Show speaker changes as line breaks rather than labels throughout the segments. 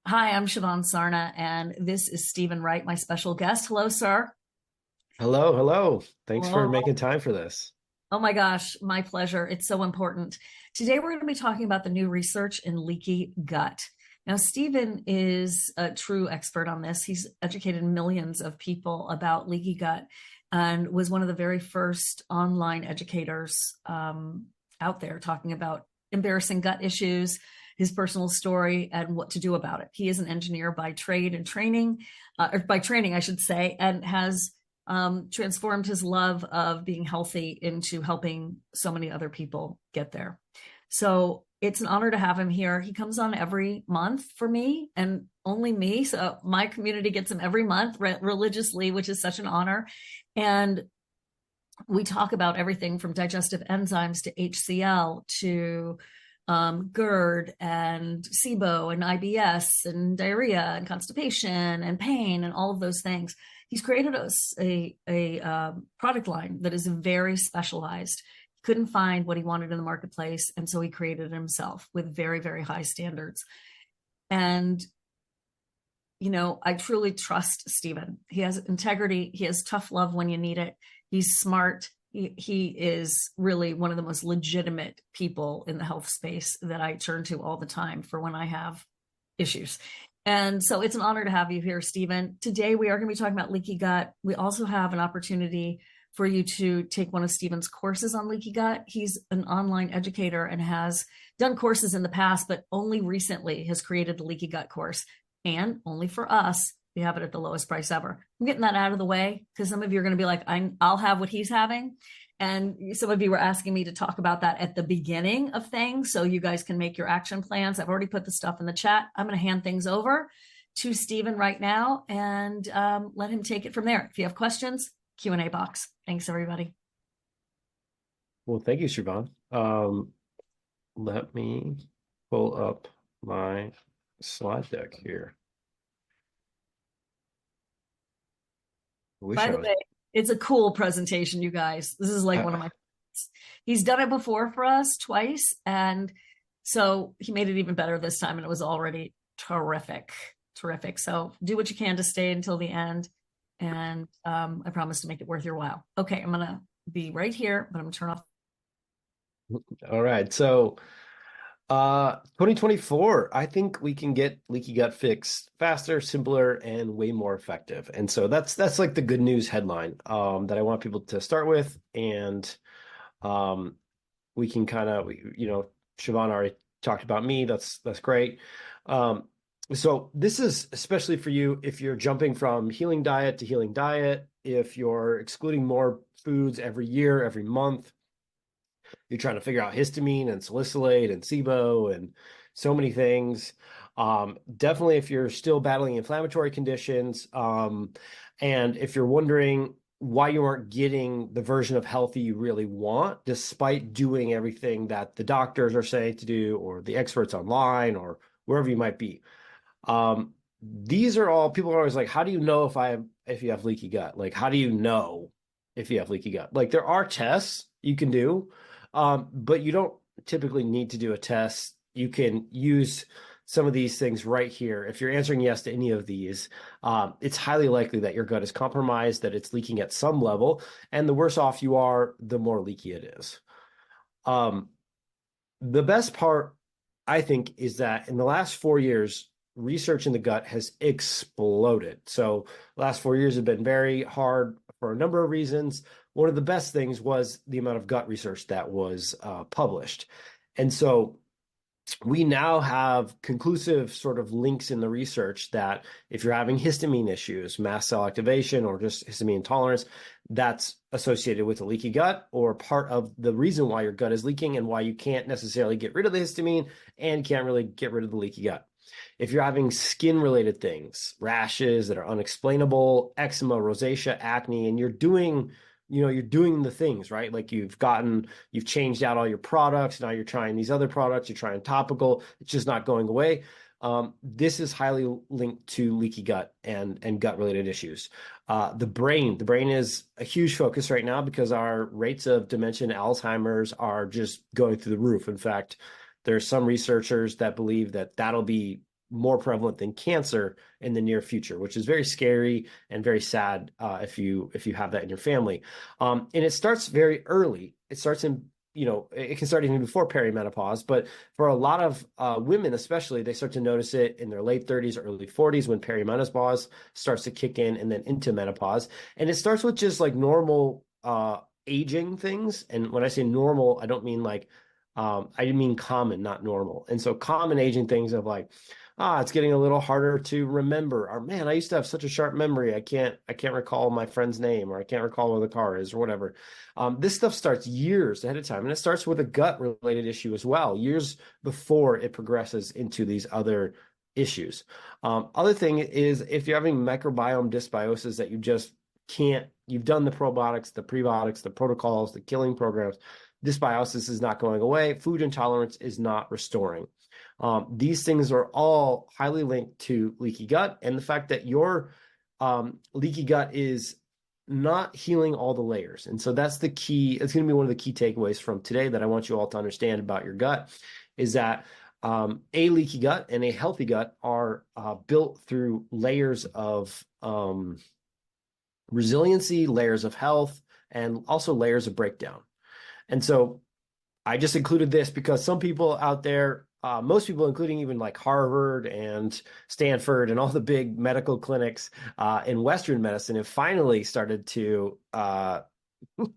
Hi, I'm Shivan Sarna, and this is Stephen Wright, my special guest. Hello, sir.
Hello, hello. Thanks for
Hello.
making time for this.
Oh my gosh, my pleasure. It's so important. Today, we're going to be talking about the new research in leaky gut. Now, Stephen is a true expert on this. He's educated millions of people about leaky gut and was one of the very first online educators out there talking about embarrassing gut issues, his personal story, and what to do about it. He is an engineer by trade and training, or by training, I should say, and has transformed his love of being healthy into helping so many other people get there. So it's an honor to have him here. He comes on every month for me and only me. So my community gets him every month religiously, which is such an honor. And we talk about everything from digestive enzymes to HCl to GERD and SIBO and IBS and diarrhea and constipation and pain and all of those things. He's created a product line that is very specialized. He couldn't find what he wanted in the marketplace, and so he created it himself with very, very high standards. And I truly trust Stephen. He has integrity. He has tough love when you need it. He's smart. He is really one of the most legitimate people in the health space that I turn to all the time for when I have issues. And so it's an honor to have you here, Stephen. Today, we are going to be talking about leaky gut. We also have an opportunity for you to take one of Stephen's courses on leaky gut. He's an online educator and has done courses in the past, but only recently has created the leaky gut course. And only for us, we have it at the lowest price ever. I'm getting that out of the way because some of you are going to be like, I'll have what he's having. And some of you were asking me to talk about that at the beginning of things so you guys can make your action plans. I've already put the stuff in the chat. I'm going to hand things over to Stephen right now and let him take it from there. If you have questions, Q&A box. Thanks, everybody.
Well, thank you, Siobhan. Let me pull up my slide deck here.
By the way, it's a cool presentation, you guys. This is like one of my favorites. He's done it before for us twice, and so he made it even better this time, and it was already terrific. Terrific. So do what you can to stay until the end, and I promise to make it worth your while. Okay, I'm going to be right here, but I'm going to turn off.
All right. So 2024, I think we can get leaky gut fixed faster, simpler, and way more effective. And so that's like the good news headline that I want people to start with. And we can kind of, Siobhan already talked about me. That's great. So this is especially for you if you're jumping from healing diet to healing diet, if you're excluding more foods every year, every month. You're trying to figure out histamine and salicylate and SIBO and so many things. Definitely if you're still battling inflammatory conditions, and if you're wondering why you aren't getting the version of healthy you really want, despite doing everything that the doctors are saying to do, or the experts online, or wherever you might be. These are all, people are always like, how do you know if you have leaky gut? Like, how do you know if you have leaky gut? Like, there are tests you can do. But you don't typically need to do a test. You can use some of these things right here. If you're answering yes to any of these, it's highly likely that your gut is compromised, that it's leaking at some level, and the worse off you are, the more leaky it is. The best part, I think, is that in the last 4 years, research in the gut has exploded. So the last 4 years have been very hard for a number of reasons. One of the best things was the amount of gut research that was published. And so we now have conclusive sort of links in the research that if you're having histamine issues, mast cell activation, or just histamine intolerance, that's associated with a leaky gut, or part of the reason why your gut is leaking and why you can't necessarily get rid of the histamine and can't really get rid of the leaky gut. If you're having skin-related things, rashes that are unexplainable, eczema, rosacea, acne, and you're doing the things, right? Like you've changed out all your products. Now you're trying these other products, you're trying topical, it's just not going away. This is highly linked to leaky gut and gut related issues. The brain is a huge focus right now because our rates of dementia and Alzheimer's are just going through the roof. In fact, there's some researchers that believe that that'll be more prevalent than cancer in the near future, which is very scary and very sad if you have that in your family. And it starts very early. It starts in, it can start even before perimenopause, but for a lot of women, especially, they start to notice it in their late 30s, early 40s when perimenopause starts to kick in, and then into menopause. And it starts with just like normal aging things. And when I say normal, I don't mean like, I mean common, not normal. And so common aging things of like, it's getting a little harder to remember. Or man, I used to have such a sharp memory. I can't recall my friend's name, or I can't recall where the car is, or whatever. This stuff starts years ahead of time, and it starts with a gut related issue as well, years before it progresses into these other issues. Other thing is if you're having microbiome dysbiosis that you just can't, you've done the probiotics, the prebiotics, the protocols, the killing programs, dysbiosis is not going away. Food intolerance is not restoring. These things are all highly linked to leaky gut, and the fact that your leaky gut is not healing all the layers. And so that's the key. It's going to be one of the key takeaways from today that I want you all to understand about your gut is that a leaky gut and a healthy gut are built through layers of resiliency, layers of health, and also layers of breakdown. And so I just included this because some people out there, most people, including even like Harvard and Stanford and all the big medical clinics in Western medicine, have finally started to,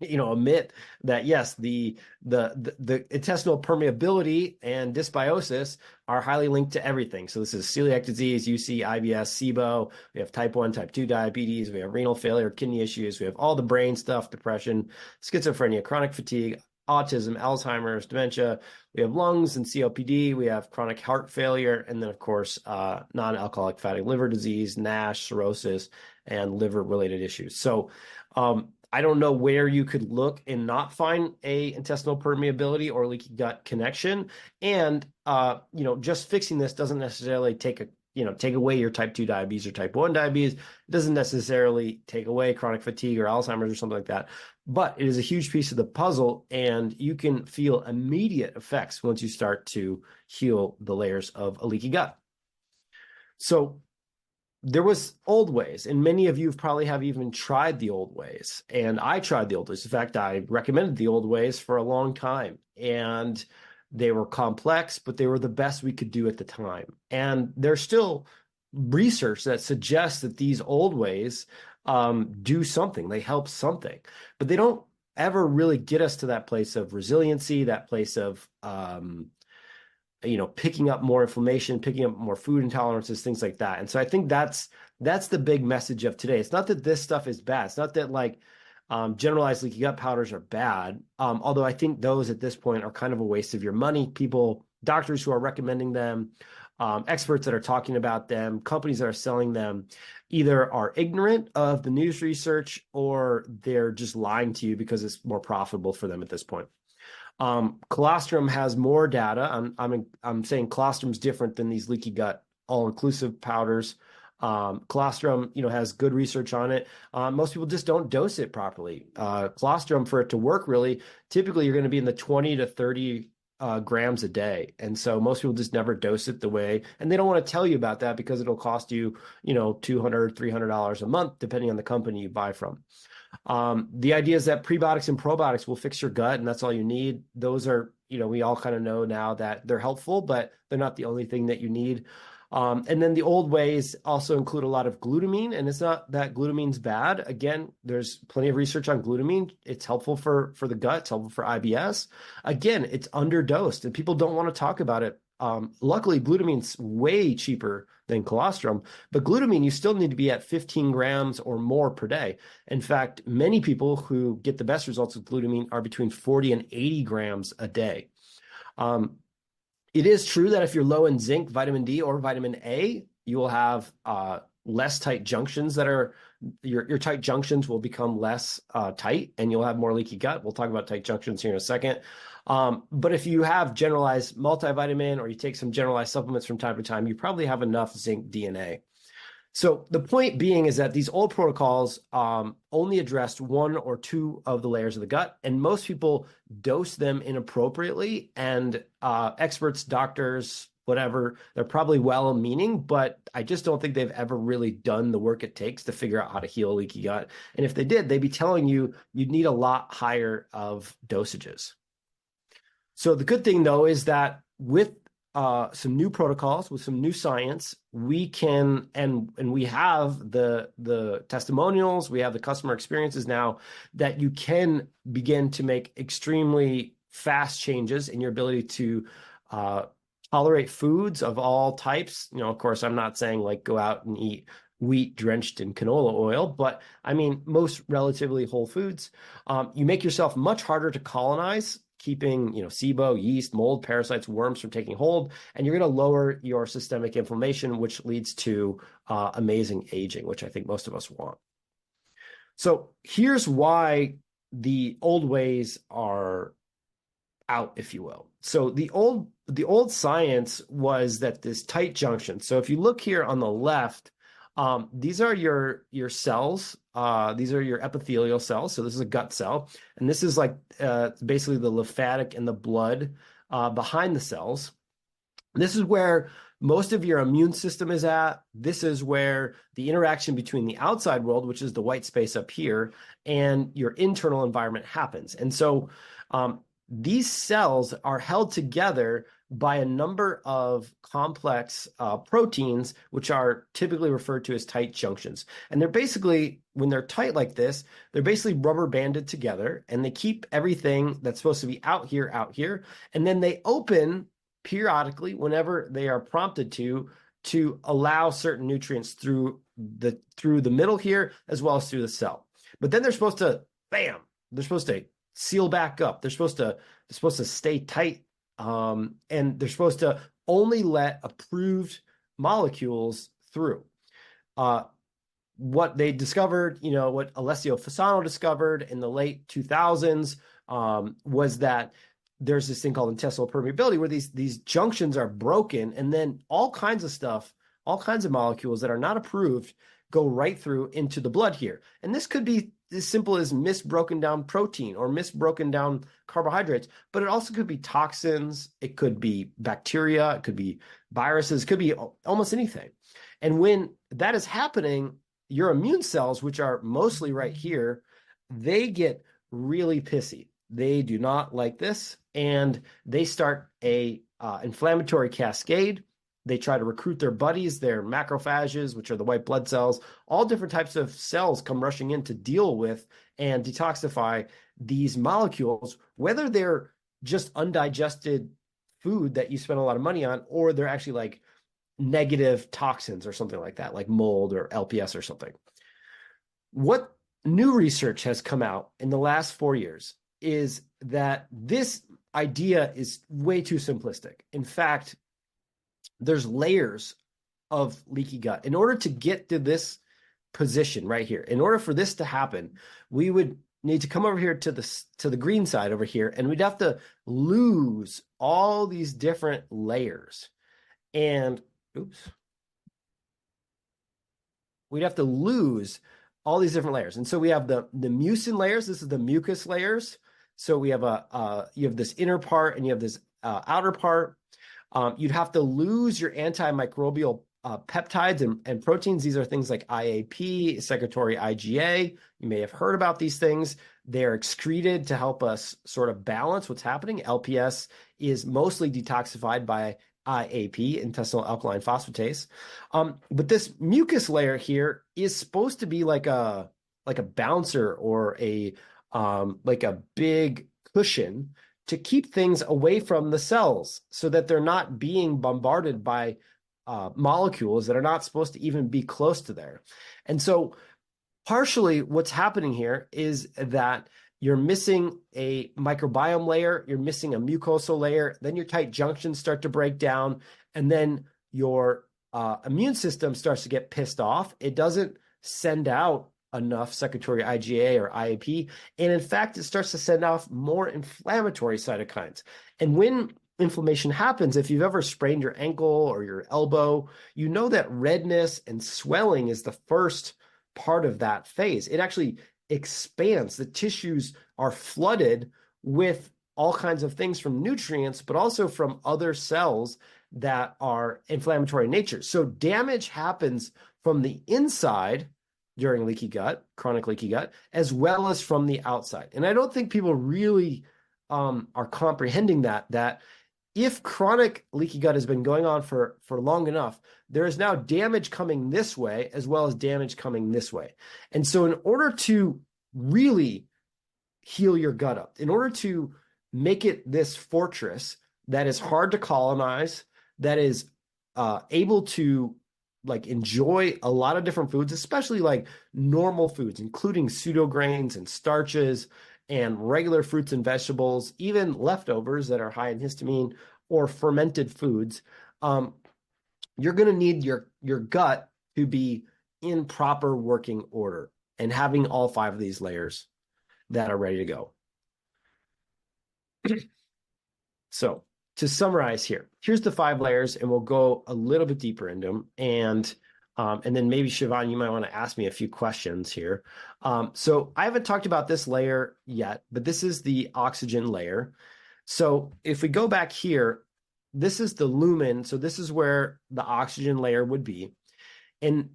admit that yes, the intestinal permeability and dysbiosis are highly linked to everything. So this is celiac disease, UC, IBS, SIBO. We have type 1, type 2 diabetes. We have renal failure, kidney issues. We have all the brain stuff, depression, schizophrenia, chronic fatigue, autism, Alzheimer's, dementia. We have lungs and COPD. We have chronic heart failure. And then, of course, non-alcoholic fatty liver disease, NASH, cirrhosis, and liver-related issues. So I don't know where you could look and not find a intestinal permeability or leaky gut connection. And, just fixing this doesn't necessarily take away your type 2 diabetes or type 1 diabetes. It doesn't necessarily take away chronic fatigue or Alzheimer's or something like that. But it is a huge piece of the puzzle, and you can feel immediate effects once you start to heal the layers of a leaky gut. So there was old ways, and many of you probably have even tried the old ways. And I tried the old ways. In fact, I recommended the old ways for a long time. And they were complex, but they were the best we could do at the time. And there's still research that suggests that these old ways do something. They help something, but they don't ever really get us to that place of resiliency, that place of, picking up more inflammation, picking up more food intolerances, things like that. And so I think that's the big message of today. It's not that this stuff is bad. It's not that like generalized leaky gut powders are bad. Although I think those at this point are kind of a waste of your money. Doctors who are recommending them, experts that are talking about them, companies that are selling them, either are ignorant of the news research or they're just lying to you because it's more profitable for them at this point. Colostrum has more data. I'm saying colostrum is different than these leaky gut all-inclusive powders. Colostrum, has good research on it. Most people just don't dose it properly. Colostrum, for it to work really, typically you're going to be in the 20 to 30 grams a day. And so most people just never dose it the way, and they don't want to tell you about that because it'll cost you, $200, $300 a month, depending on the company you buy from. The idea is that prebiotics and probiotics will fix your gut, and that's all you need. Those are, we all kind of know now that they're helpful, but they're not the only thing that you need. And then the old ways also include a lot of glutamine, and it's not that glutamine's bad. Again, there's plenty of research on glutamine. It's helpful for the gut. It's helpful for IBS. Again, it's underdosed, and people don't want to talk about it. Luckily, glutamine's way cheaper than colostrum, but glutamine, you still need to be at 15 grams or more per day. In fact, many people who get the best results with glutamine are between 40 and 80 grams a day. It is true that if you're low in zinc, vitamin D, or vitamin A, you will have less tight junctions that are, your tight junctions will become less tight, and you'll have more leaky gut. We'll talk about tight junctions here in a second. But if you have generalized multivitamin, or you take some generalized supplements from time to time, you probably have enough zinc DNA. So the point being is that these old protocols only addressed one or two of the layers of the gut, and most people dose them inappropriately. And experts, doctors, whatever. They're probably well-meaning, but I just don't think they've ever really done the work it takes to figure out how to heal a leaky gut. And if they did, they'd be telling you you'd need a lot higher of dosages. So the good thing, though, is that with some new protocols, with some new science, we can, and we have the testimonials, we have the customer experiences now, that you can begin to make extremely fast changes in your ability to tolerate foods of all types. Of course, I'm not saying like go out and eat wheat drenched in canola oil, but I mean most relatively whole foods. You make yourself much harder to colonize, keeping SIBO, yeast, mold, parasites, worms from taking hold, and you're going to lower your systemic inflammation, which leads to amazing aging, which I think most of us want. So here's why the old ways are out, if you will. So the old science was that this tight junction. So if you look here on the left, these are your cells. These are your epithelial cells. So this is a gut cell, and this is like basically the lymphatic and the blood behind the cells. This is where most of your immune system is at. This is where the interaction between the outside world, which is the white space up here, and your internal environment happens. And so these cells are held together by a number of complex proteins, which are typically referred to as tight junctions. And they're basically, when they're tight like this, they're basically rubber banded together, and they keep everything that's supposed to be out here, and then they open periodically whenever they are prompted to allow certain nutrients through the middle here, as well as through the cell. But then they're supposed to, bam, they're supposed to seal back up. They're supposed to stay tight, and they're supposed to only let approved molecules through. What they discovered, what Alessio Fasano discovered in the late 2000s, was that there's this thing called intestinal permeability, where these junctions are broken, and then all kinds of stuff, all kinds of molecules that are not approved go right through into the blood here. And this could be as simple as misbroken down protein or misbroken down carbohydrates, but it also could be toxins, it could be bacteria, it could be viruses, it could be almost anything. And when that is happening, your immune cells, which are mostly right here, they get really pissy. They do not like this, and they start a inflammatory cascade. They try to recruit their buddies, their macrophages, which are the white blood cells. All different types of cells come rushing in to deal with and detoxify these molecules, whether they're just undigested food that you spend a lot of money on, or they're actually like negative toxins or something like that, like mold or LPS or something. What new research has come out in the last 4 years is that this idea is way too simplistic. In fact, there's layers of leaky gut. In order to get to this position right here, in order for this to happen, we would need to come over here to the green side over here, and we'd have to lose all these different layers. And we'd have to lose all these different layers. And so we have the mucin layers. This is the mucus layers. So we have you have this inner part and you have this outer part. You'd have to lose your antimicrobial peptides and proteins. These are things like IAP, secretory IgA. You may have heard about these things. They're excreted to help us sort of balance what's happening. LPS is mostly detoxified by IAP, intestinal alkaline phosphatase. But this mucus layer here is supposed to be like a bouncer or like a big cushion to keep things away from the cells so that they're not being bombarded by molecules that are not supposed to even be close to there. And so partially what's happening here is that you're missing a microbiome layer, you're missing a mucosal layer, then your tight junctions start to break down, and then your immune system starts to get pissed off. It doesn't send out enough secretory IgA or IAP, and in fact, it starts to send off more inflammatory cytokines. And when inflammation happens, if you've ever sprained your ankle or your elbow, you know that redness and swelling is the first part of that phase. It actually expands. The tissues are flooded with all kinds of things from nutrients, but also from other cells that are inflammatory in nature. So damage happens from the inside during leaky gut, chronic leaky gut, as well as from the outside. And I don't think people really are comprehending that if chronic leaky gut has been going on for long enough, there is now damage coming this way as well as damage coming this way. And so in order to really heal your gut up, in order to make it this fortress that is hard to colonize, that is able to like enjoy a lot of different foods, especially like normal foods, including pseudo grains and starches and regular fruits and vegetables, even leftovers that are high in histamine or fermented foods, you're going to need your gut to be in proper working order and having all 5 of these layers that are ready to go. So to summarize here, here's the 5 layers, and we'll go a little bit deeper into them. And then maybe, Shivan, you might want to ask me a few questions here. So I haven't talked about this layer yet, but this is the oxygen layer. So if we go back here, this is the lumen. So this is where the oxygen layer would be. And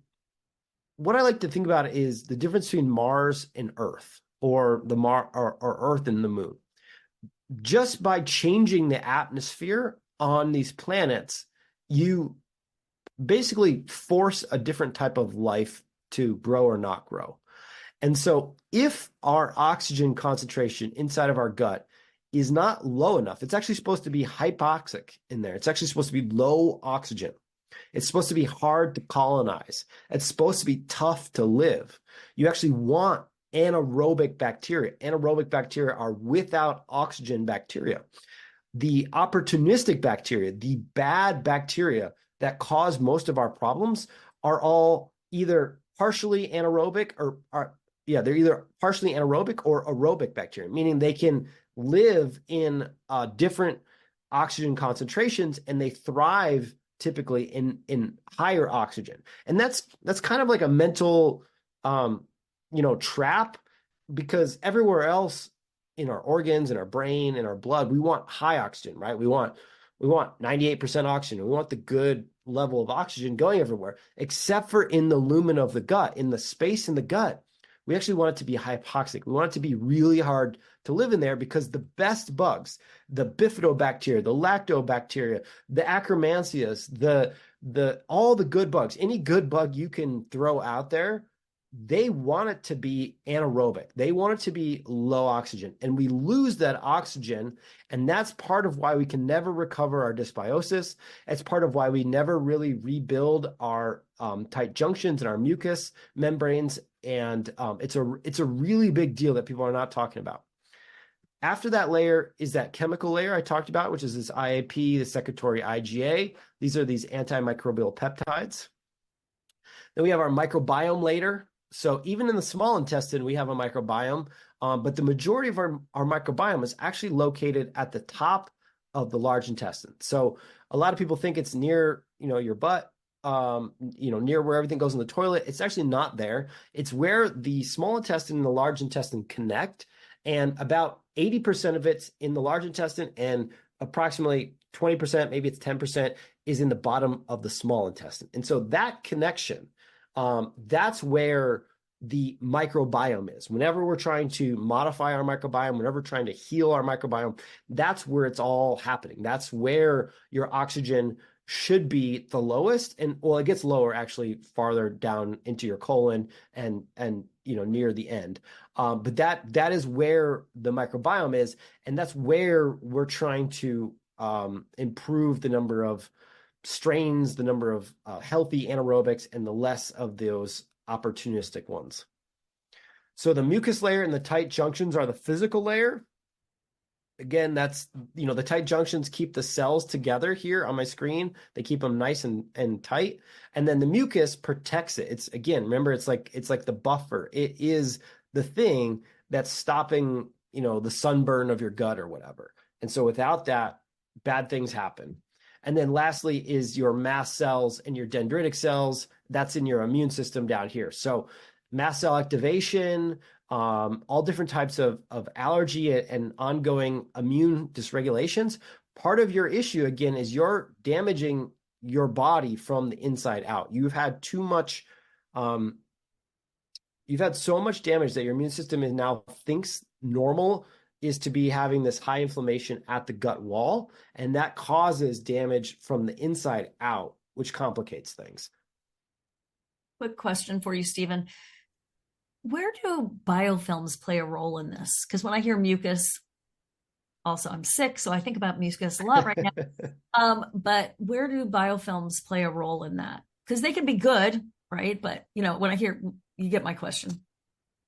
what I like to think about is the difference between Mars and Earth, or Earth and the moon. Just by changing the atmosphere on these planets, you basically force a different type of life to grow or not grow. And so if our oxygen concentration inside of our gut is not low enough, it's actually supposed to be hypoxic in there. It's actually supposed to be low oxygen. It's supposed to be hard to colonize. It's supposed to be tough to live. You actually want anaerobic bacteria. Anaerobic bacteria are without oxygen bacteria. The opportunistic bacteria, the bad bacteria that cause most of our problems, are all either partially anaerobic they're either partially anaerobic or aerobic bacteria, meaning they can live in different oxygen concentrations and they thrive typically in higher oxygen. And that's kind of like a mental trap, because everywhere else in our organs, in our brain, in our blood, we want high oxygen, right? We want 98% oxygen. We want the good level of oxygen going everywhere, except for in the lumen of the gut, in the space in the gut. We actually want it to be hypoxic. We want it to be really hard to live in there, because the best bugs, the bifidobacteria, the lactobacteria, the Akkermansias, all the good bugs, any good bug you can throw out there, they want it to be anaerobic. They want it to be low oxygen, and we lose that oxygen. And that's part of why we can never recover our dysbiosis. It's part of why we never really rebuild our tight junctions and our mucous membranes. And it's a really big deal that people are not talking about. After that layer is that chemical layer I talked about, which is this IAP, the secretory IgA. These are these antimicrobial peptides. Then we have our microbiome layer. So even in the small intestine, we have a microbiome, but the majority of our microbiome is actually located at the top of the large intestine. So a lot of people think it's near, your butt, near where everything goes in the toilet. It's actually not there. It's where the small intestine and the large intestine connect, and about 80% of it's in the large intestine, and approximately 20%, maybe it's 10%, is in the bottom of the small intestine. And so that connection, that's where the microbiome is. Whenever we're trying to modify our microbiome, whenever we're trying to heal our microbiome, that's where it's all happening. That's where your oxygen should be the lowest. And well, it gets lower actually farther down into your colon and near the end. But that is where the microbiome is. And that's where we're trying to improve the number of strains, the number of healthy anaerobics, and the less of those opportunistic ones. So the mucus layer and the tight junctions are the physical layer. Again, that's, the tight junctions keep the cells together here on my screen. They keep them nice and tight. And then the mucus protects it. It's, again, remember, it's like the buffer. It is the thing that's stopping, the sunburn of your gut or whatever. And so without that, bad things happen. And then lastly is your mast cells and your dendritic cells. That's in your immune system down here. So mast cell activation, all different types of allergy and ongoing immune dysregulations part of your issue, again, is you're damaging your body from the inside out. You've had too much, you've had so much damage that your immune system is now thinks normal is to be having this high inflammation at the gut wall, and that causes damage from the inside out, which complicates things.
Quick question for you, Stephen. Where do biofilms play a role in this? Because when I hear mucus, also I'm sick, so I think about mucus a lot right now. But where do biofilms play a role in that? Because they can be good, right? But when I hear, you get my question.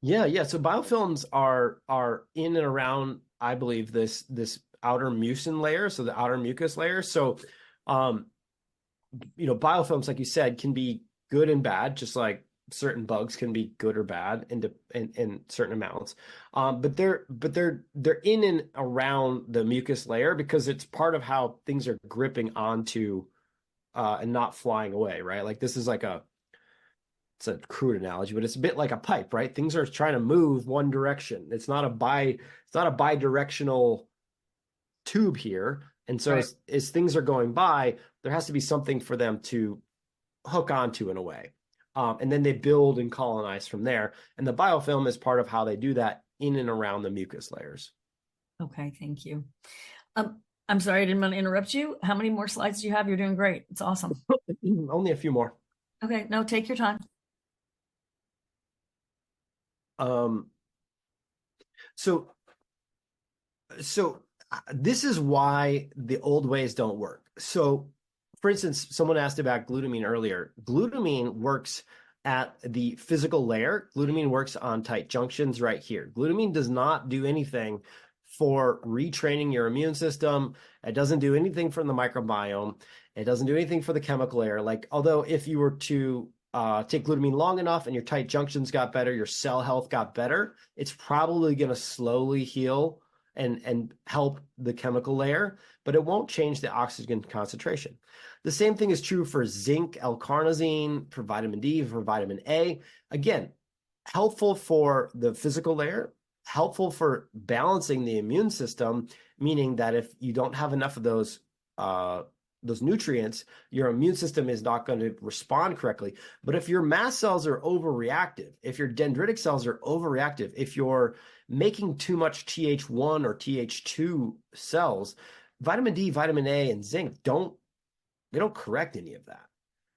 Yeah. So biofilms are in and around, I believe, this outer mucin layer, so the outer mucus layer. So, biofilms, like you said, can be good and bad, just like certain bugs can be good or bad in certain amounts. But they're in and around the mucus layer because it's part of how things are gripping onto and not flying away, right? Like this is like it's a crude analogy, but it's a bit like a pipe, right? Things are trying to move one direction. It's not a bidirectional tube here. And so
Right.
as things are going by, there has to be something for them to hook onto in a way. And then they build and colonize from there. And the biofilm is part of how they do that in and around the mucus layers.
Okay, thank you. I'm sorry, I didn't want to interrupt you. How many more slides do you have? You're doing great. It's awesome.
Only a few more.
Okay, no, take your time.
So this is why the old ways don't work. So, for instance, someone asked about glutamine earlier. Glutamine works at the physical layer. Glutamine works on tight junctions right here. Glutamine does not do anything for retraining your immune system. It doesn't do anything for the microbiome. It doesn't do anything for the chemical layer. Like, although if you were to take glutamine long enough and your tight junctions got better, your cell health got better, it's probably going to slowly heal and help the chemical layer, but it won't change the oxygen concentration. The same thing is true for zinc, L-carnosine, for vitamin D, for vitamin A. Again, helpful for the physical layer, helpful for balancing the immune system, meaning that if you don't have enough of those nutrients, your immune system is not going to respond correctly. But if your mast cells are overreactive, if your dendritic cells are overreactive, if you're making too much Th1 or Th2 cells, vitamin D, vitamin A, and zinc don't correct any of that.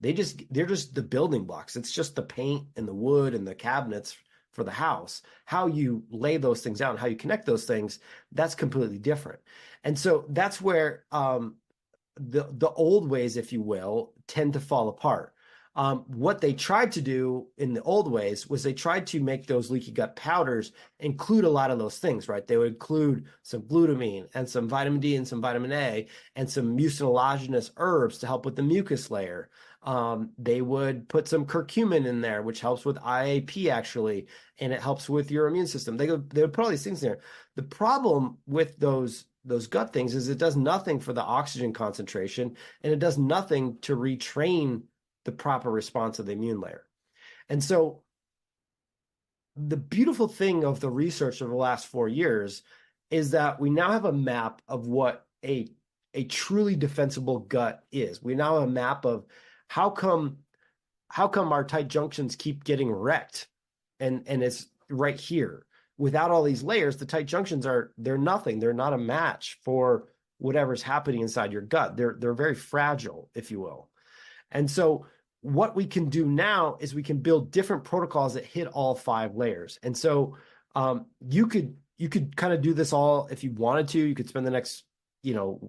They're just the building blocks. It's just the paint and the wood and the cabinets for the house. How you lay those things out and how you connect those things, that's completely different. And so that's where the old ways, if you will, tend to fall apart. What they tried to do in the old ways was they tried to make those leaky gut powders include a lot of those things, right? They would include some glutamine and some vitamin D and some vitamin A and some mucilaginous herbs to help with the mucus layer. They would put some curcumin in there, which helps with IAP actually, and it helps with your immune system. They would put all these things in there. The problem with those gut things is it does nothing for the oxygen concentration, and it does nothing to retrain the proper response of the immune layer. And so the beautiful thing of the research of the last 4 years is that we now have a map of what a truly defensible gut is. We now have a map of how come our tight junctions keep getting wrecked, and it's right here. Without all these layers, the tight junctions they're nothing. They're not a match for whatever's happening inside your gut. They're very fragile, if you will. And so what we can do now is we can build different protocols that hit all 5 layers. And so you could kind of do this all if you wanted to. You could spend the next,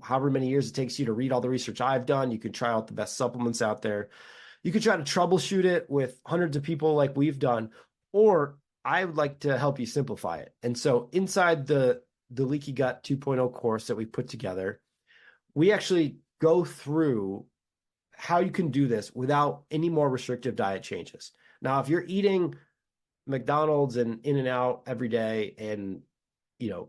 however many years it takes you to read all the research I've done. You could try out the best supplements out there. You could try to troubleshoot it with hundreds of people like we've done, or I would like to help you simplify it. And so inside the Leaky Gut 2.0 course that we put together, we actually go through how you can do this without any more restrictive diet changes. Now, if you're eating McDonald's and In-N-Out every day and,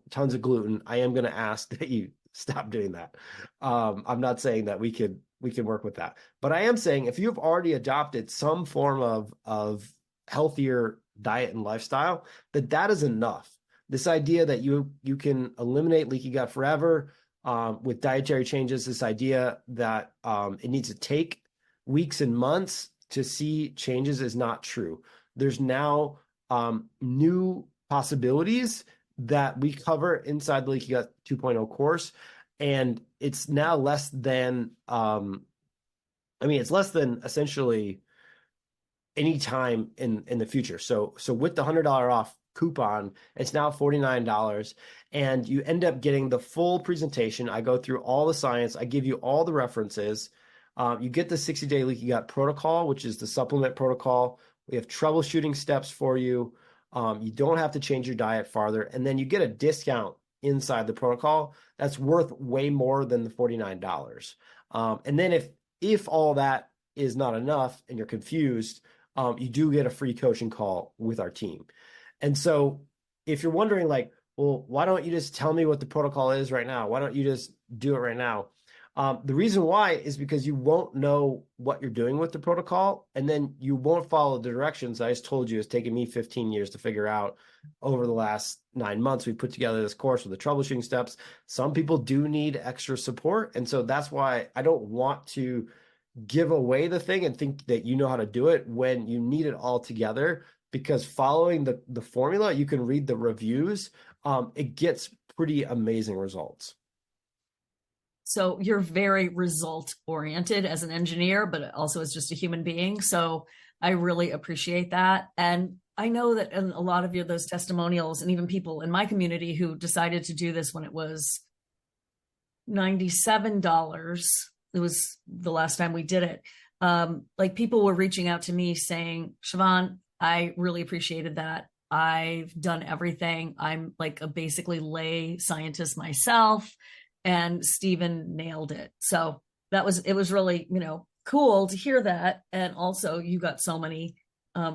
tons of gluten, I am going to ask that you stop doing that. I'm not saying that we can work with that, but I am saying if you've already adopted some form of healthier diet and lifestyle, that is enough. This idea that you can eliminate leaky gut forever, with dietary changes, this idea that it needs to take weeks and months to see changes is not true. There's now new possibilities that we cover inside the Leaky Gut 2.0 course, and it's now less than it's less than essentially any time in the future. So with the $100 off coupon, it's now $49, and you end up getting the full presentation. I go through all the science. I give you all the references. You get the 60-day Leaky Gut protocol, which is the supplement protocol. We have troubleshooting steps for you. You don't have to change your diet farther, and then you get a discount inside the protocol that's worth way more than the $49. And then if all that is not enough and you're confused, you do get a free coaching call with our team. And so if you're wondering, like, well, why don't you just tell me what the protocol is right now? Why don't you just do it right now? The reason why is because you won't know what you're doing with the protocol, and then you won't follow the directions I just told you. It's taken me 15 years to figure out. Over the last 9 months, we put together this course with the troubleshooting steps. Some people do need extra support, and so that's why I don't want to give away the thing and think that you know how to do it when you need it all together, because following the formula, you can read the reviews. It gets pretty amazing results.
So you're very result oriented as an engineer, but also as just a human being. So I really appreciate that. And I know that in a lot of those testimonials, and even people in my community who decided to do this when it was $97, it was the last time we did it. Like, people were reaching out to me saying, Shivan, I really appreciated that. I've done everything. I'm like a basically lay scientist myself, and Stephen nailed it. So it was really, cool to hear that. And also you got so many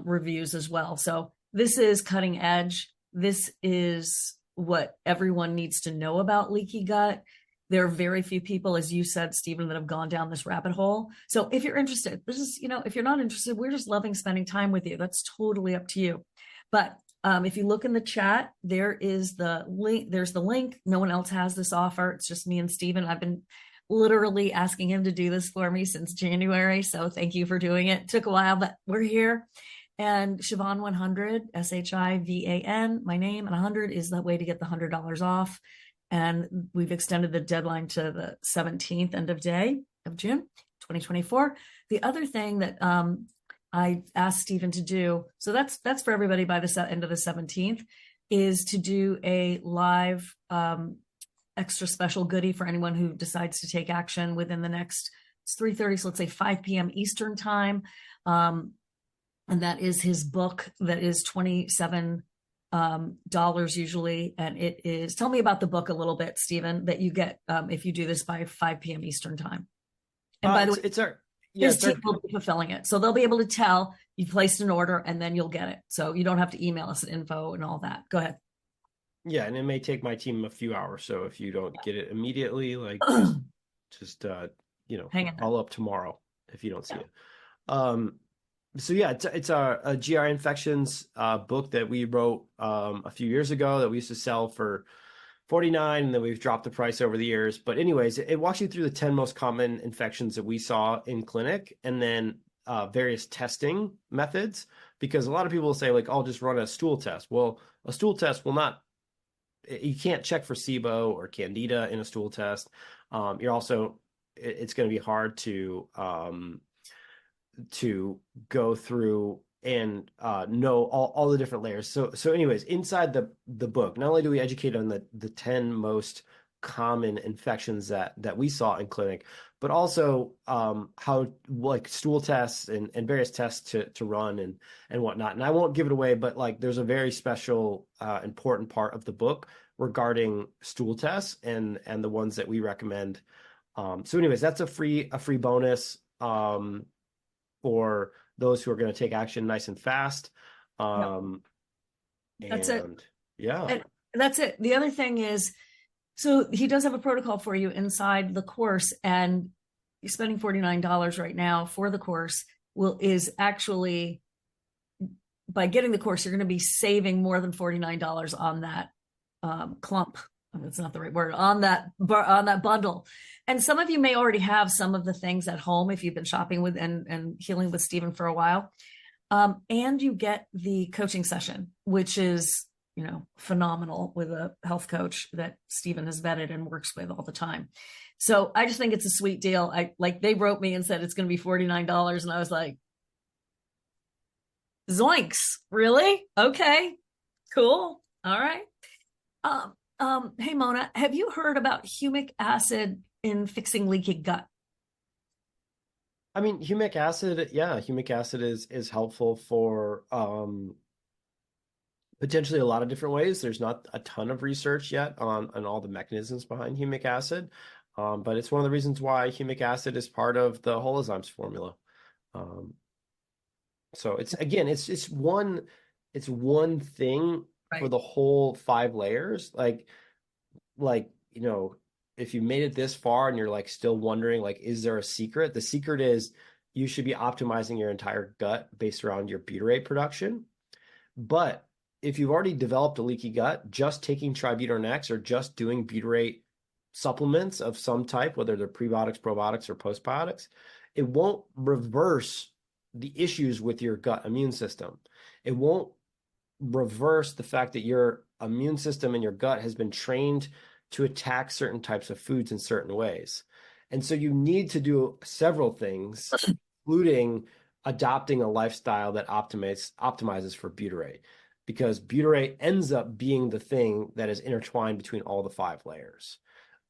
reviews as well. So this is cutting edge. This is what everyone needs to know about leaky gut. There are very few people, as you said, Stephen, that have gone down this rabbit hole. So if you're interested, this is, if you're not interested, we're just loving spending time with you. That's totally up to you. But if you look in the chat, there is the link. There's the link. No one else has this offer. It's just me and Stephen. I've been literally asking him to do this for me since January. So thank you for doing it. It took a while, but we're here. And Shivan 100, SHIVAN, my name, and 100 is the way to get the $100 off. And we've extended the deadline to the 17th, end of day of June, 2024. The other thing that I asked Stephen to do, so that's for everybody by the end of the 17th, is to do a live extra special goodie for anyone who decides to take action within the next, it's 3:30, so let's say 5 p.m. Eastern time. And that is his book that is $27 usually. And it is, tell me about the book a little bit, Stephen, that you get if you do this by 5 p.m. Eastern time. And by the way, his team will be fulfilling it. So they'll be able to tell you've placed an order, and then you'll get it. So you don't have to email us at info and all that. Go ahead.
Yeah, and it may take my team a few hours. So if you don't get it immediately, like just
hang in
follow up tomorrow if you don't see it. So yeah, it's a GI infections book that we wrote a few years ago that we used to sell for $49, and then we've dropped the price over the years. But anyways, it walks you through the 10 most common infections that we saw in clinic, and then various testing methods, because a lot of people will say, like, I'll just run a stool test. Well, a stool test will not, you can't check for SIBO or Candida in a stool test. It's going to be hard to go through and know all the different layers. So anyways, inside the book, not only do we educate on the 10 most common infections that we saw in clinic, but also how, like, stool tests and various tests to run and whatnot. And I won't give it away, but like, there's a very special important part of the book regarding stool tests and the ones that we recommend. So anyways, that's a free bonus for those who are going to take action nice and fast.
That's it.
Yeah.
And that's it. The other thing is, so he does have a protocol for you inside the course, and you're spending $49 right now for the course is actually, by getting the course, you're going to be saving more than $49 on that clump that's not the right word, on that bundle. And some of you may already have some of the things at home if you've been shopping with and healing with Stephen for a while. And you get the coaching session, which is, phenomenal, with a health coach that Stephen has vetted and works with all the time. So I just think it's a sweet deal. They wrote me and said it's going to be $49. And I was like, zoinks, really? Okay, cool. All right. Hey, Mona, have you heard about humic acid in fixing leaky gut?
I mean, humic acid, yeah, humic acid is helpful for potentially a lot of different ways. There's not a ton of research yet on all the mechanisms behind humic acid, but it's one of the reasons why humic acid is part of the Holozymes formula. So it's one thing for the whole 5 layers. If you made it this far and you're like still wondering, like, is there a secret? The secret is you should be optimizing your entire gut based around your butyrate production. But if you've already developed a leaky gut, just taking Tributylin X or just doing butyrate supplements of some type, whether they're prebiotics, probiotics, or postbiotics, it won't reverse the issues with your gut immune system. It won't reverse the fact that your immune system and your gut has been trained to attack certain types of foods in certain ways. And so you need to do several things, including adopting a lifestyle that optimizes for butyrate, because butyrate ends up being the thing that is intertwined between all the 5 layers.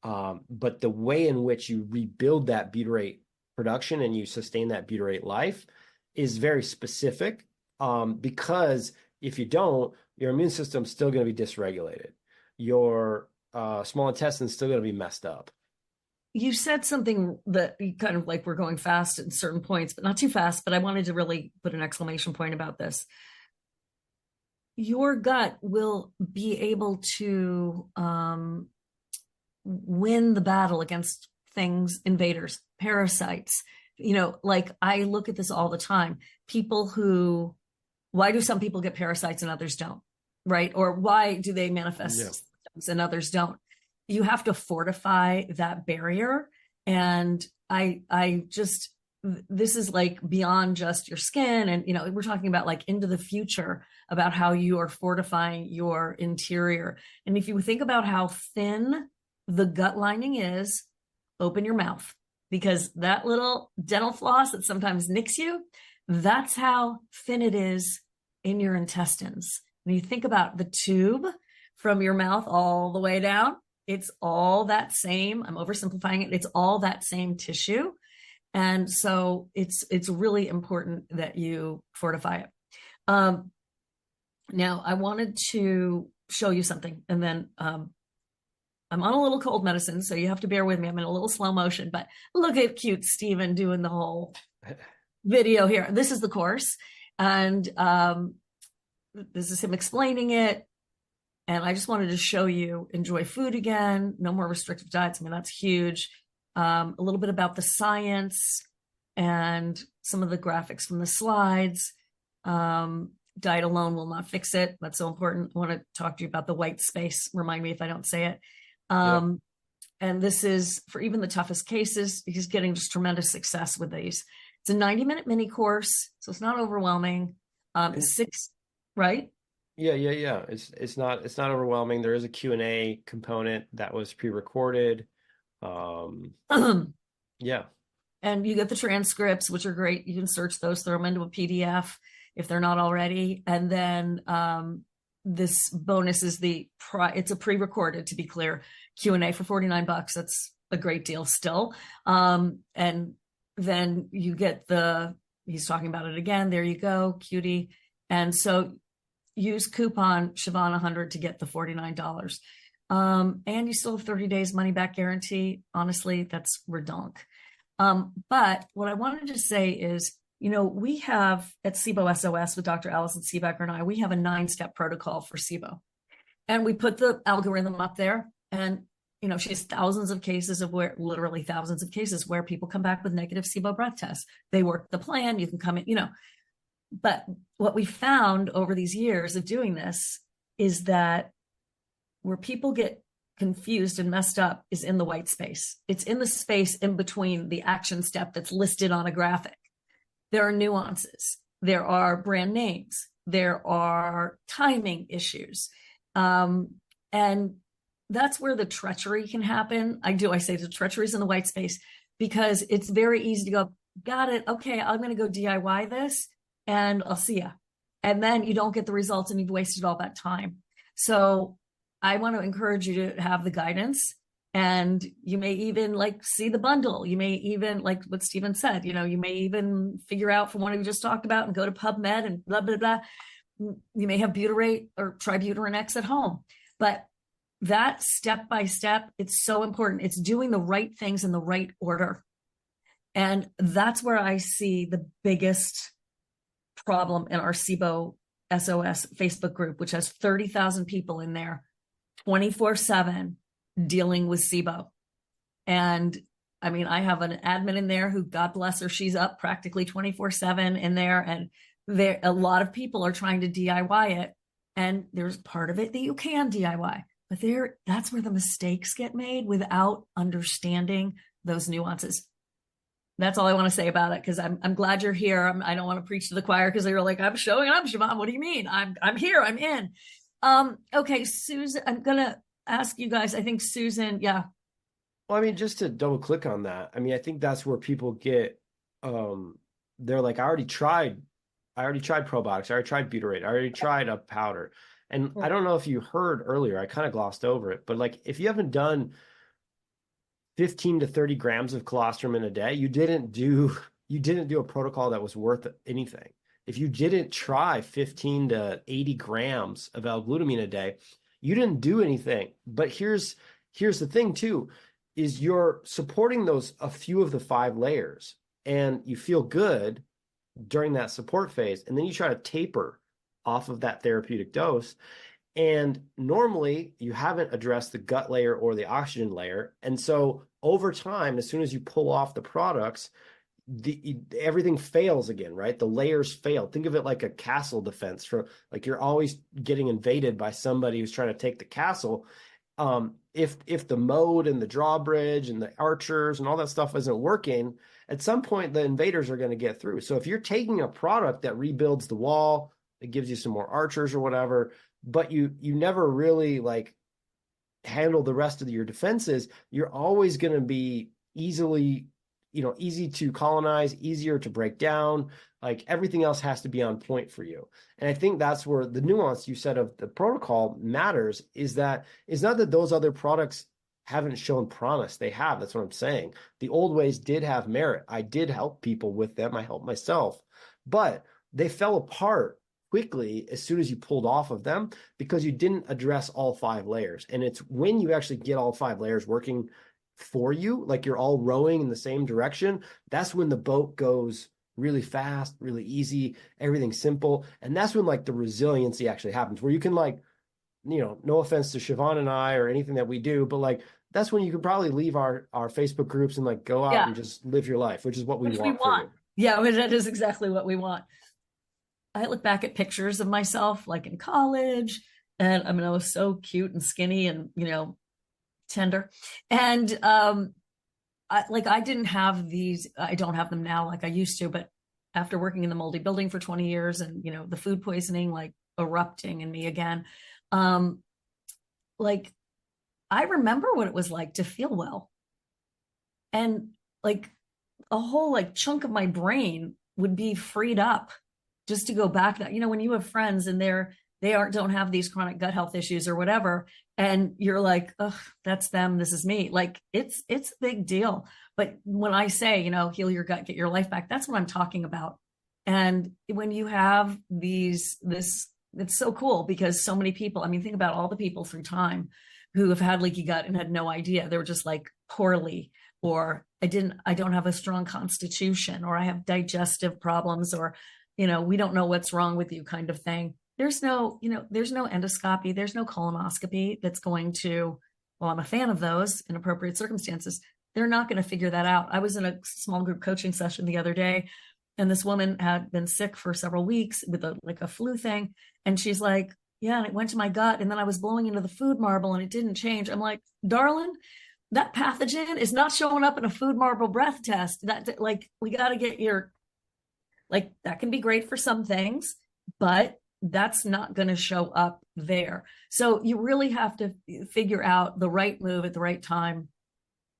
But the way in which you rebuild that butyrate production and you sustain that butyrate life is very specific, because if you don't, your immune system's still going to be dysregulated. Your small intestine's still going to be messed up.
You said something that you kind of like, we're going fast at certain points, but not too fast. But I wanted to really put an exclamation point about this. Your gut will be able to win the battle against things, invaders, parasites. Like, I look at this all the time. Why do some people get parasites and others don't? Right? Or why do they manifest symptoms and others don't? You have to fortify that barrier. And this is like beyond just your skin. And, we're talking about like into the future about how you are fortifying your interior. And if you think about how thin the gut lining is, open your mouth, because that little dental floss that sometimes nicks you, that's how thin it is in your intestines. When you think about the tube from your mouth all the way down, it's all that same, I'm oversimplifying it, it's all that same tissue. And so it's really important that you fortify it. Now, I wanted to show you something, and then I'm on a little cold medicine, so you have to bear with me. I'm in a little slow motion, but look at cute Stephen doing the whole video here. This is the course, and this is him explaining it. And I just wanted to show you, enjoy food again, no more restrictive diets. I mean, that's huge. A little bit about the science and some of the graphics from the slides. Diet alone will not fix it. That's so important. I want to talk to you about the white space. Remind me if I don't say it. And this is for even the toughest cases. He's getting just tremendous success with these. It's a 90-minute mini course, so it's not overwhelming. Right?
Yeah. It's not overwhelming. There is a Q&A component that was pre-recorded. Yeah.
And you get the transcripts, which are great. You can search those, throw them into a PDF if they're not already. And then this bonus is it's a pre-recorded, to be clear, Q&A for $49. That's a great deal still. And then you get he's talking about it again. There you go, cutie. And so use coupon Shivan100 to get the $49. And you still have 30 days money back guarantee. Honestly, that's redonk. But what I wanted to say is, we have at SIBO SOS with Dr. Allison Seebecker and I, we have a 9-step protocol for SIBO. And we put the algorithm up there, and, she has literally thousands of cases where people come back with negative SIBO breath tests. They work the plan, you can come in, But what we found over these years of doing this is that where people get confused and messed up is in the white space. It's in the space in between the action step that's listed on a graphic. There are nuances. There are brand names. There are timing issues. And that's where the treachery can happen. I say the treachery is in the white space because it's very easy to go, got it. Okay, I'm going to go DIY this and I'll see ya. And then you don't get the results and you've wasted all that time. So I want to encourage you to have the guidance, and you may even like see the bundle. You may even, like what Stephen said, you may even figure out from what we just talked about and go to PubMed and blah, blah, blah. You may have butyrate or tributyrin X at home, but that step by step, it's so important. It's doing the right things in the right order. And that's where I see the biggest problem in our SIBO SOS Facebook group, which has 30,000 people in there 24/7 dealing with SIBO. And I mean, I have an admin in there who, God bless her, she's up practically 24/7 in there. And a lot of people are trying to DIY it. And there's part of it that you can DIY, but that's where the mistakes get made without understanding those nuances. That's all I want to say about it, because I'm glad you're here. I don't want to preach to the choir because you're like, I'm showing up, Shivan. What do you mean? I'm here. I'm in. Okay, Susan, I'm gonna ask you guys. I think Susan, yeah.
Well, I mean, just to double click on that, I mean, I think that's where people get, they're like, I already tried probiotics. I already tried butyrate. I already tried a powder. And I don't know if you heard earlier, I kind of glossed over it, but like, if you haven't done 15 to 30 grams of colostrum in a day, you didn't do a protocol that was worth anything. If you didn't try 15 to 80 grams of L-glutamine a day, you didn't do anything. But here's the thing too, is you're supporting a few of the 5 layers, and you feel good during that support phase. And then you try to taper off of that therapeutic dose. And normally you haven't addressed the gut layer or the oxygen layer. And so over time, as soon as you pull off the products, everything fails again, right? The layers fail. Think of it like a castle defense, like you're always getting invaded by somebody who's trying to take the castle. If the moat and the drawbridge and the archers and all that stuff isn't working, at some point the invaders are going to get through. So if you're taking a product that rebuilds the wall, it gives you some more archers or whatever, but you never really like handle the rest of your defenses, you're always going to be easy to colonize, easier to break down. Like everything else has to be on point for you. And I think that's where the nuance you said of the protocol matters, is that it's not that those other products haven't shown promise. They have. That's what I'm saying. The old ways did have merit. I did help people with them. I helped myself, but they fell apart quickly as soon as you pulled off of them, because you didn't address all 5 layers. And it's when you actually get all 5 layers working for you, like you're all rowing in the same direction, that's when the boat goes really fast, really easy, everything's simple. And that's when like the resiliency actually happens, where you can like, no offense to Shivan and I or anything that we do, but like, that's when you could probably leave our Facebook groups and like go out and just live your life, which is what we want for you.
Yeah, that is exactly what we want. I look back at pictures of myself like in college, and I mean, I was so cute and skinny and, tender. And I didn't have these, I don't have them now like I used to, but after working in the moldy building for 20 years and, the food poisoning like erupting in me again, like I remember what it was like to feel well. And like a whole like chunk of my brain would be freed up just to go back that, when you have friends and don't have these chronic gut health issues or whatever, and you're like, oh, that's them, this is me. Like it's a big deal. But when I say, heal your gut, get your life back, that's what I'm talking about. And when you have this, it's so cool because so many people, I mean, think about all the people through time who have had leaky gut and had no idea. They were just like poorly, or I don't have a strong constitution, or I have digestive problems, or, we don't know what's wrong with you kind of thing. There's no endoscopy. There's no colonoscopy that's going to, well, I'm a fan of those in appropriate circumstances. They're not going to figure that out. I was in a small group coaching session the other day, and this woman had been sick for several weeks with a flu thing. And she's like, Yeah, and it went to my gut, and then I was blowing into the food marble and it didn't change. I'm like, darling, that pathogen is not showing up in a food marble breath test. That like we got to get your like that can be great for some things, but that's not going to show up there. So you really have to figure out the right move at the right time.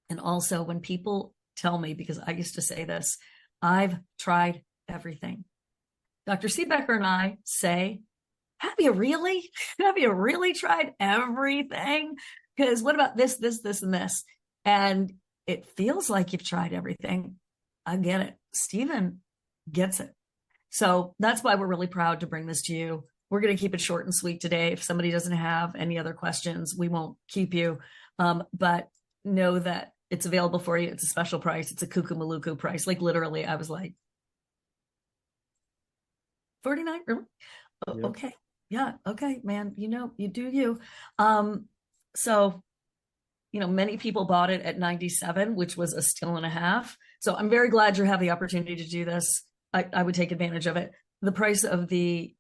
And also when people tell me, because I used to say this, I've tried everything. Dr. Seebecker and I say, have you really? Have you really tried everything? Because what about this, this, this, and this? And it feels like you've tried everything. I get it. Stephen gets it. So that's why we're really proud to bring this to you. We're going to keep it short and sweet today. If somebody doesn't have any other questions, we won't keep you. But know that it's available for you. It's a special price. It's a cuckoo maluku price. Like literally, I was like, 49? Really? Oh,
Yep.
okay. Yeah. Okay, man. You know, you do you. So, you know, many people bought it at 97, which was a steal and a half. So I'm very glad you have the opportunity to do this. I would take advantage of it. The price of the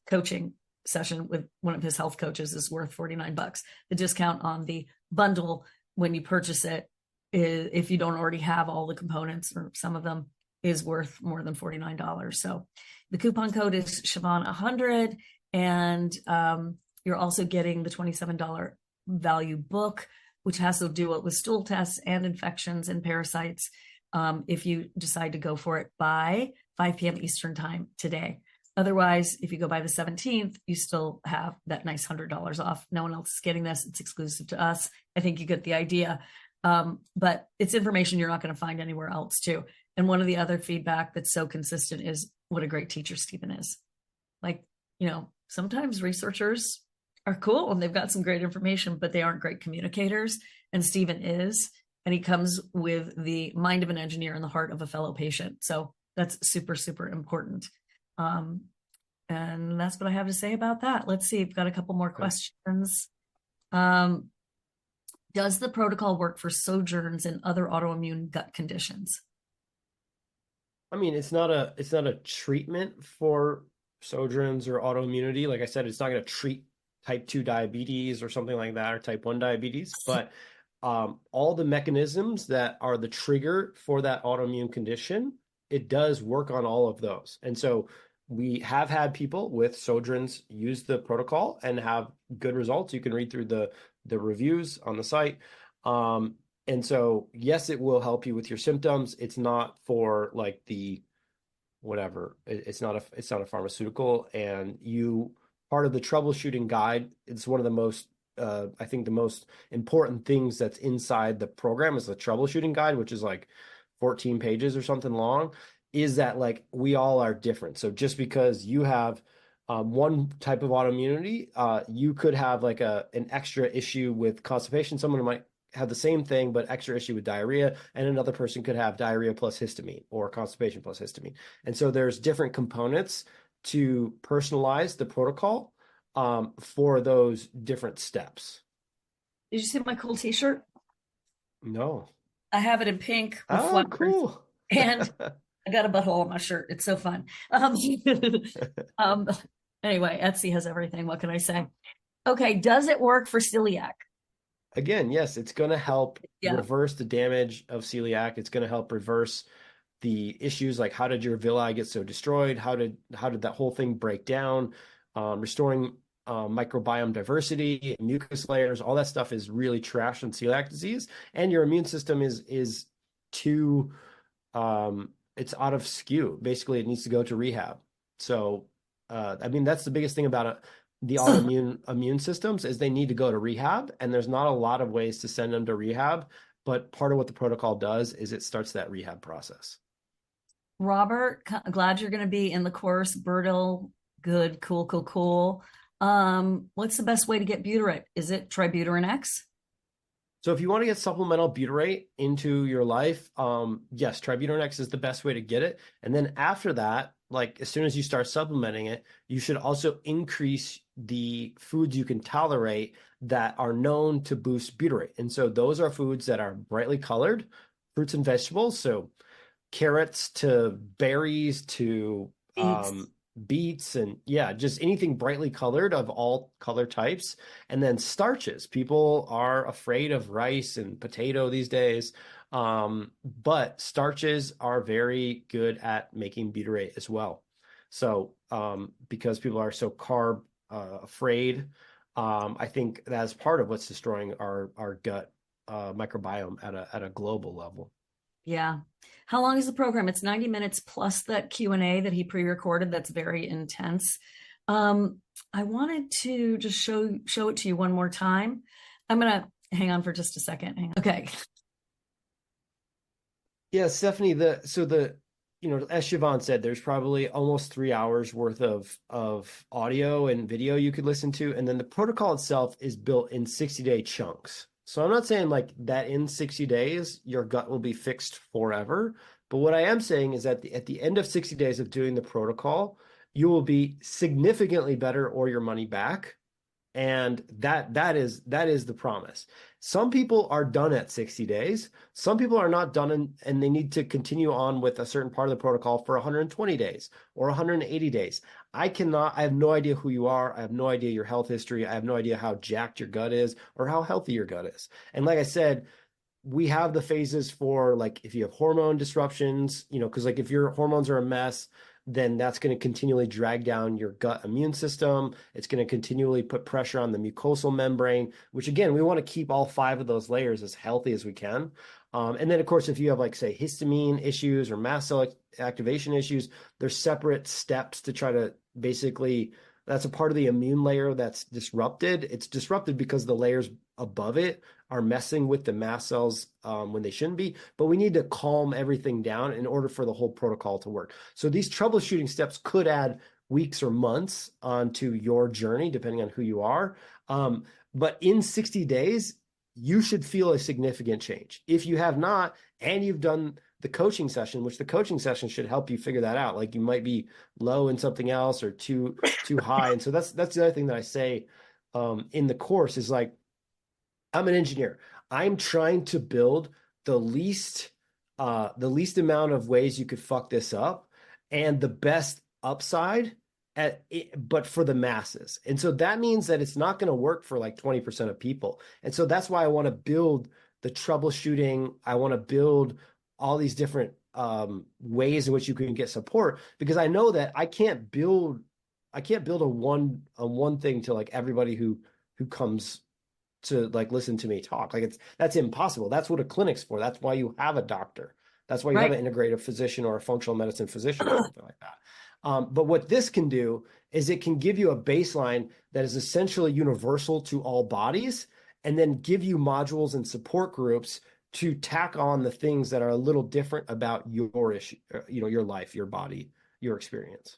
coaching session with one of his health coaches is worth $49. The discount on the bundle when you purchase it, if you don't already have all the components or some of them, is worth more than $49. So the coupon code is Shivan100, and you're also getting the $27 value book, which has to do it with stool tests and infections and parasites. If you decide to go for it by 5 p.m. Eastern time today. Otherwise, if you go by the 17th, you still have that nice $100 off. No one else is getting this. It's exclusive to us. I think you get the idea. But it's information you're not going to find anywhere else too. And one of the other feedback that's so consistent is what a great teacher Stephen is. Like, you know, sometimes researchers are cool and they've got some great information, but they aren't great communicators. And Stephen is, and he comes with the mind of an engineer and the heart of a fellow patient. So that's super, super important. And that's what I have to say about that. Let's see. I've got a couple more questions. Does the protocol work for sojourns and other autoimmune gut conditions?
I mean, it's not a treatment for Sjogren's or autoimmunity. Like I said, it's not going to treat type 2 diabetes or something like that, or type 1 diabetes, but all the mechanisms that are the trigger for that autoimmune condition, it does work on all of those. And so we have had people with Sjogren's use the protocol and have good results. You can read through the reviews on the site. And so, yes, it will help you with your symptoms. It's not for like the whatever. It's not a pharmaceutical. And part of the troubleshooting guide, it's one of the most, I think the most important things that's inside the program is the troubleshooting guide, which is like 14 pages or something long, is that like we all are different. So just because you have one type of autoimmunity, you could have like an extra issue with constipation. Someone might have the same thing, but extra issue with diarrhea, and another person could have diarrhea plus histamine or constipation plus histamine. And so there's different components to personalize the protocol for those different steps.
Did you see my cool t-shirt?
No.
I have it in pink with
Oh,
flowers.
cool.
And I got a butthole on my shirt. It's so fun. Anyway, Etsy has everything. What can I say? Okay. Does it work for celiac?
Again, yes, it's going to help
Yeah.
reverse the damage of celiac. It's going to help reverse the issues like how did your villi get so destroyed? How did that whole thing break down? Restoring microbiome diversity, mucus layers, all that stuff is really trash in celiac disease. And your immune system is too, it's out of skew. Basically, it needs to go to rehab. So, I mean, that's the biggest thing about it. The autoimmune immune systems is they need to go to rehab, and there's not a lot of ways to send them to rehab. But part of what the protocol does is it starts that rehab process.
Robert, glad you're going to be in the course. Bertil, good, cool, cool, cool. What's the best way to get butyrate? Is it Tributyrin X?
So if you want to get supplemental butyrate into your life, yes, Tributyrin X is the best way to get it. And then after that, like as soon as you start supplementing it, you should also increase the foods you can tolerate that are known to boost butyrate. And so those are foods that are brightly colored, fruits and vegetables. So carrots to berries to beets, and yeah, just anything brightly colored of all color types. And then starches. People are afraid of rice and potato these days. But starches are very good at making butyrate as well. So because people are so carb afraid, I think that's part of what's destroying our gut microbiome at a global level.
Yeah. How long is the program? It's 90 minutes plus that Q&A that he pre-recorded. That's very intense. I wanted to just show it to you one more time. I'm going to hang on for just a second. Okay.
Yeah, Stephanie, as Shivan said, there's probably almost 3 hours worth of audio and video you could listen to, and then the protocol itself is built in 60-day chunks. So I'm not saying like that in 60 days your gut will be fixed forever, but what I am saying is that at the end of 60 days of doing the protocol, you will be significantly better or your money back. And that is the promise. Some people are done at 60 days. Some people are not done, and they need to continue on with a certain part of the protocol for 120 days or 180 days. I have no idea who you are. I have no idea your health history. I have no idea how jacked your gut is or how healthy your gut is. And like I said, we have the phases for like if you have hormone disruptions, because like if your hormones are a mess, then that's going to continually drag down your gut immune system. It's going to continually put pressure on the mucosal membrane, which again, we want to keep all 5 of those layers as healthy as we can. And then, of course, if you have like, say, histamine issues or mast cell activation issues, there's separate steps to try to basically, that's a part of the immune layer that's disrupted. It's disrupted because the layers above it are messing with the mast cells when they shouldn't be, but we need to calm everything down in order for the whole protocol to work. So these troubleshooting steps could add weeks or months onto your journey, depending on who you are. But in 60 days, you should feel a significant change. If you have not, and you've done the coaching session, which the coaching session should help you figure that out. Like you might be low in something else or too high. And so that's the other thing that I say in the course is like, I'm an engineer. I'm trying to build the least amount of ways you could fuck this up and the best upside but for the masses. And so that means that it's not going to work for like 20% of people. And so that's why I want to build the troubleshooting. I want to build all these different ways in which you can get support, because I know that I can't build a one thing to like everybody who comes to like listen to me talk. Like that's impossible. That's what a clinic's for. That's why you have a doctor. That's why you have an integrative physician or a functional medicine physician or something like that. But what this can do is it can give you a baseline that is essentially universal to all bodies, and then give you modules and support groups to tack on the things that are a little different about your issue, your life, your body, your experience.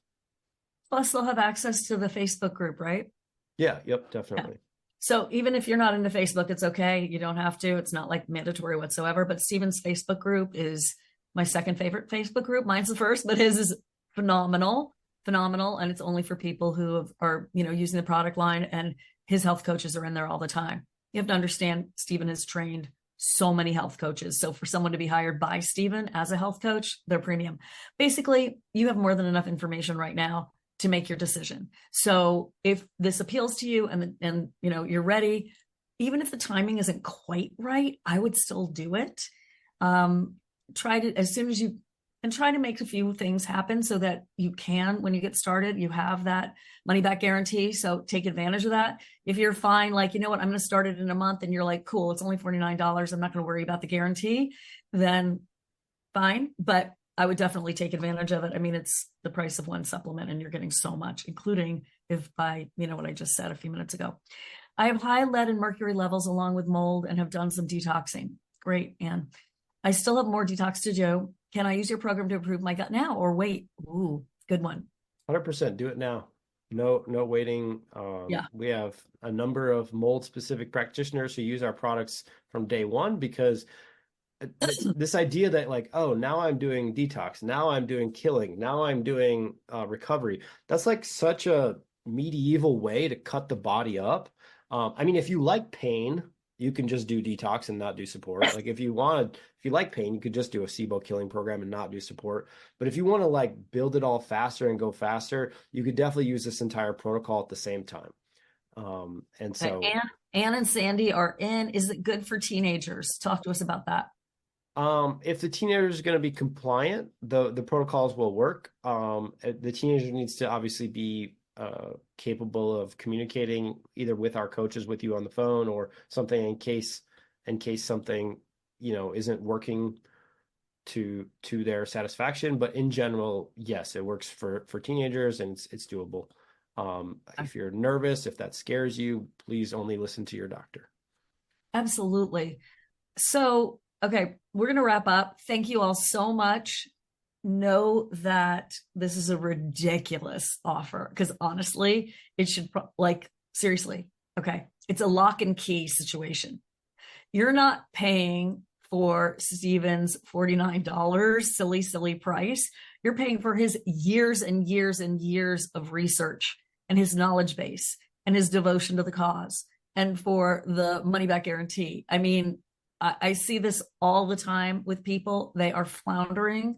Plus, they'll have access to the Facebook group, right?
Yeah, yep, definitely.
Yeah. So even if you're not into Facebook, it's okay. You don't have to. It's not like mandatory whatsoever. But Steven's Facebook group is my second favorite Facebook group. Mine's the first, but his is phenomenal. And it's only for people who are, using the product line, and his health coaches are in there all the time. You have to understand, Steven has trained so many health coaches. So for someone to be hired by Steven as a health coach, they're premium. Basically, you have more than enough information right now to make your decision. So if this appeals to you and you're ready, even if the timing isn't quite right, I would still do it. Try to, as soon as you, and try to make a few things happen so that you can, when you get started, you have that money back guarantee. So take advantage of that. If you're fine, like, I'm going to start it in a month, and you're like, cool, it's only $49. I'm not going to worry about the guarantee, then fine. But I would definitely take advantage of it. I mean, it's the price of one supplement, and you're getting so much, including if by, what I just said a few minutes ago. I have high lead and mercury levels along with mold and have done some detoxing. Great, Anne. I still have more detox to do. Can I use your program to improve my gut now or wait? Ooh, good one.
100%. Do it now. No waiting.
Yeah.
We have a number of mold specific practitioners who use our products from day one, because this idea that like, oh, now I'm doing detox, now I'm doing killing, now I'm doing recovery. That's like such a medieval way to cut the body up. I mean, if you like pain, you can just do detox and not do support. Like if you like pain, you could just do a SIBO killing program and not do support. But if you want to like build it all faster and go faster, you could definitely use this entire protocol at the same time. And so
Ann and Sandy are in. Is it good for teenagers? Talk to us about that.
if the teenager is going to be compliant, the protocols will work. The teenager needs to obviously be capable of communicating either with our coaches with you on the phone or something in case something isn't working to their satisfaction. But in general, yes, it works for teenagers and it's doable. If you're nervous, if that scares you, please only listen to your doctor.
Absolutely. So, okay, we're going to wrap up. Thank you all so much. Know that this is a ridiculous offer because honestly, it should seriously. Okay. It's a lock and key situation. You're not paying for Steven's $49 silly price. You're paying for his years and years and years of research and his knowledge base and his devotion to the cause and for the money back guarantee. I mean, I see this all the time with people. They are floundering.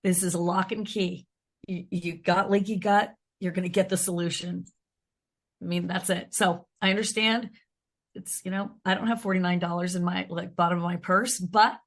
This is a lock and key. You got leaky gut, you're going to get the solution. I mean, that's it. So I understand it's, I don't have $49 in my bottom of my purse, but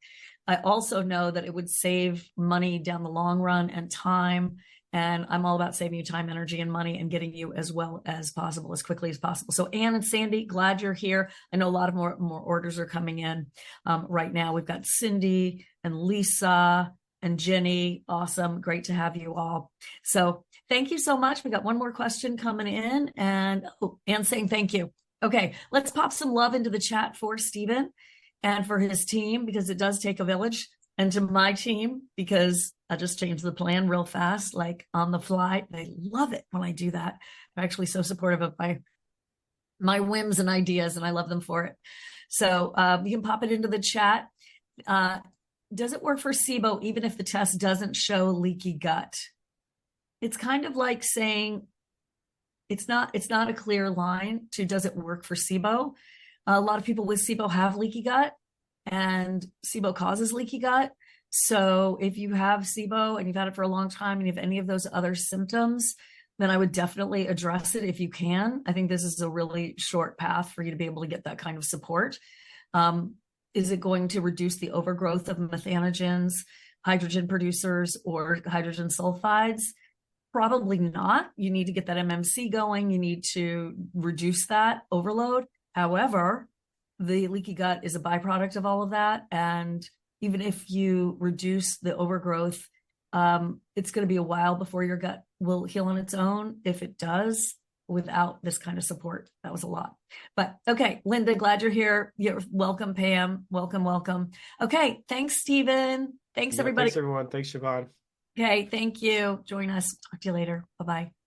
I also know that it would save money down the long run and time. And I'm all about saving you time, energy, and money and getting you as well as possible, as quickly as possible. So Ann and Sandy, glad you're here. I know a lot of more orders are coming in right now. We've got Cindy and Lisa and Jenny. Awesome. Great to have you all. So thank you so much. We got one more question coming in and Ann saying thank you. Okay, let's pop some love into the chat for Steven and for his team because it does take a village, and to my team because I just changed the plan real fast, like on the fly. They love it when I do that. They're actually so supportive of my whims and ideas, and I love them for it. So you can pop it into the chat. Does it work for SIBO even if the test doesn't show leaky gut? It's kind of like saying it's not a clear line to does it work for SIBO? A lot of people with SIBO have leaky gut, and SIBO causes leaky gut. So if you have SIBO and you've had it for a long time and you have any of those other symptoms, then I would definitely address it if you can. I think this is a really short path for you to be able to get that kind of support. Is it going to reduce the overgrowth of methanogens, hydrogen producers, or hydrogen sulfides? Probably not. You need to get that MMC going. You need to reduce that overload. However, the leaky gut is a byproduct of all of that. And even if you reduce the overgrowth, it's going to be a while before your gut will heal on its own. If it does, without this kind of support, that was a lot. But okay, Linda, glad you're here. You're welcome, Pam. Welcome. Okay, thanks, Steven. Thanks, everybody.
Thanks, everyone. Thanks, Shivan.
Okay, thank you. Join us. Talk to you later. Bye-bye.